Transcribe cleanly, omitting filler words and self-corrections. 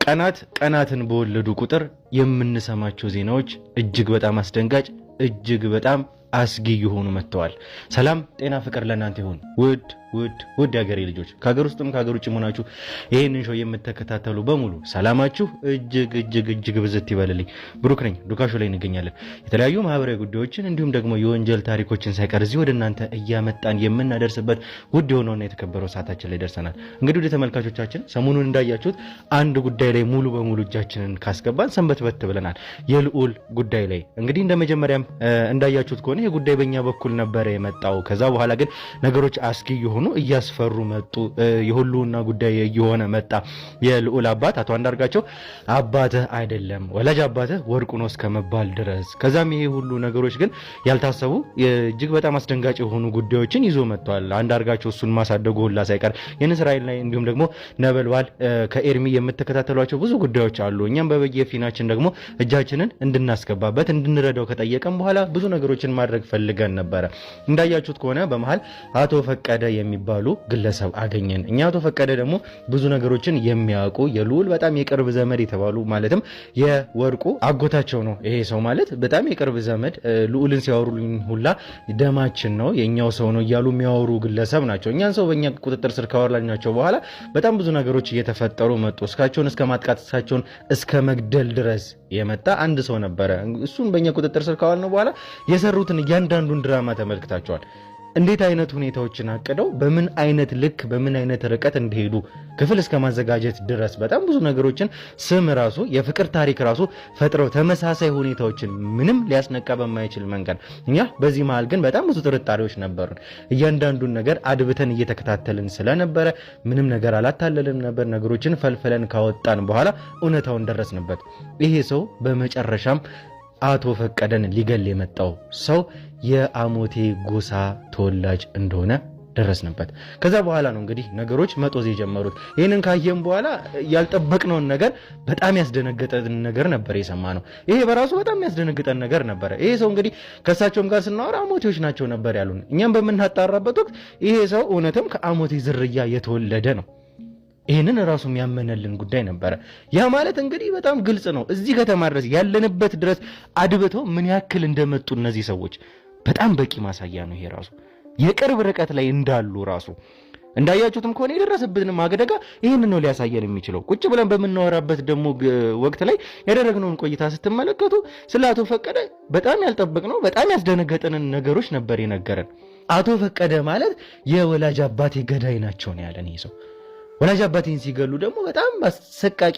ቀናትን በወለዱ ቁጥር የምንሰማቸው ዜናዎች እጅግ በጣም አስደንጋጭ እጅግ በጣም አስጊ የሆኑ መጥተዋል። ሰላም ጤና ፍቅር ለእናንተ ይሁን ውድ ያገሬ ልጆች ከሀገር ውስጥም ከሀገር ውጭ ሆናችሁ ይሄንን ሾው የምትከታተሉ በሙሉ ሰላማችሁ እጅግ ብዝት ይበልልኝ። ብሩክ ነኝ። ዱካሾ ላይ እንገኛለን። የተለያዩ ማህበራዊ ጉዳዮችን እንዲሁም ደግሞ የወንጀል ታሪኮችን ሳይቀር እዚህ ወደ እናንተ እያመጣን የምናደርስበት ውድ የሆነውና የተከበረው ሰዓታችን ላይ ደርሰናል። እንግዲህ ወደ ተመልካቾቻችን ሰሞኑን እንዳያችሁት አንድ ጉዳይ ላይ ሙሉ በሙሉ እጃችንን ካስገባን ሰንበትበት ብለናል። የልዑል ጉዳይ ላይ እንግዲህ እንደመጀመሪያም እንዳያችሁት ከሆነ ይሄ ጉዳይ በእኛ በኩል ነበር የመጣው። ከዛ በኋላ ግን ነገሮች አስጊ የሆኑ እያስፈሩ መጡ። የሁሉና ጉዳይ እየሆነ መጣ። የልዑል አባት አቶ አንዳርጋቸው አባትህ አይደለም ወላጅ አባትህ ወርቁ ነው እስከመባል ድረስ ከዛም ይሄ ሁሉ ነገሮች ግን ያልታሰቡ እጅግ በጣም አስደንጋጭ የሆኑ ጉዳዮችን ይዞ መጥቷል። አንዳርጋቸው እሱን ማሳደጉ ሁላ ሳይቀር የእስራኤል ላይ እንዲሁም ደግሞ ነበልባል ከኤርሚ የምትከታተሏቸው ብዙ ጉዳዮች አሉ። እኛም በየፊናችን ደግሞ እጃችንን እንድናስገባበት እንድንረዳው ከጠየቀን በኋላ ብዙ ነገሮችን ማድረግ ፈልገን ነበረ። እንዳያችሁት ከሆነ በመሃል አቶ ፈቀደ የሚባሉ ግለሰብ አገኘን። እኛ አቶ ፈቀደ ደግሞ ብዙ ነገሮችን የሚያውቁ የልዑል በጣም የቅርብ ዘመድ የተባሉ ማለትም የወርቁ አጎታቸው ነው። ይሄ ሰው ማለት በጣም የቅርብ ዘመድ ልዑልን ሲያወሩልኝ ሁላ ደማችን ነው የኛው ሰው ነው እያሉ የሚያወሩ ግለሰብ ናቸው። እኛን ሰው በእኛ ቁጥጥር ስር ካወራላቸው በኋላ በጣም ብዙ ነገሮች እየተፈጠሩ መጡ። እስካቸውን እስከ ማጥቃት እስካቸውን እስከ መግደል ድረስ የመጣ አንድ ሰው ነበረ። እሱን በእኛ ቁጥጥር ስር ካዋልነው በኋላ የሰሩትን እያንዳንዱን ድራማ ተመልክታቸዋል። እንዴት አይነት ሁኔታዎችን አቅደው በምን አይነት ልክ በምን አይነት ርቀት እንደሄዱ ክፍል እስከ ማዘጋጀት ድረስ በጣም ብዙ ነገሮችን ስም ራሱ የፍቅር ታሪክ ራሱ ፈጥረው ተመሳሳይ ሁኔታዎችን ምንም ሊያስነቃ በማይችል መንገድ እኛ በዚህ መሃል ግን በጣም ብዙ ጥርጣሬዎች ነበሩን። እያንዳንዱን ነገር አድብተን እየተከታተልን ስለነበረ ምንም ነገር አላታለልም ነበር። ነገሮችን ፈልፈለን ካወጣን በኋላ እውነታውን ደረስንበት። ይሄ ሰው በመጨረሻም አቶ ፈቀደን ሊገል የመጣው ሰው የአሞቴ ጎሳ ተወላጅ እንደሆነ ደረስንበት። ከዛ በኋላ ነው እንግዲህ ነገሮች መጦዝ የጀመሩት። ይሄንን ካየን በኋላ ያልጠበቅነውን ነገር በጣም ያስደነገጠን ነገር ነበር የሰማነው። ይሄ በራሱ በጣም ያስደነገጠን ነገር ነበር። ይሄ ሰው እንግዲህ ከሳቸውም ጋር ስናወራ አሞቴዎች ናቸው ነበር ያሉን። እኛም በምናጣራበት ወቅት ይሄ ሰው እውነትም ከአሞቴ ዝርያ የተወለደ ነው። ይሄንን ራሱ የሚያመነልን ጉዳይ ነበረ። ያ ማለት እንግዲህ በጣም ግልጽ ነው። እዚህ ከተማ ድረስ ያለንበት ድረስ አድብተው ምን ያክል እንደመጡ እነዚህ ሰዎች በጣም በቂ ማሳያ ነው። ይሄ ራሱ የቅርብ ርቀት ላይ እንዳሉ ራሱ እንዳያችሁትም ከሆነ የደረሰብን ማገደጋ ይሄንን ነው ሊያሳየን የሚችለው። ቁጭ ብለን በምናወራበት ደግሞ ወቅት ላይ ያደረግነውን ቆይታ ስትመለከቱ ስለ አቶ ፈቀደ በጣም ያልጠበቅነው በጣም ያስደነገጠንን ነገሮች ነበር የነገረን። አቶ ፈቀደ ማለት የወላጅ አባቴ ገዳይ ናቸው ነው ያለን ይሄ ሰው። ወላጅ አባቴን ሲገሉ ደግሞ በጣም አሰቃቂ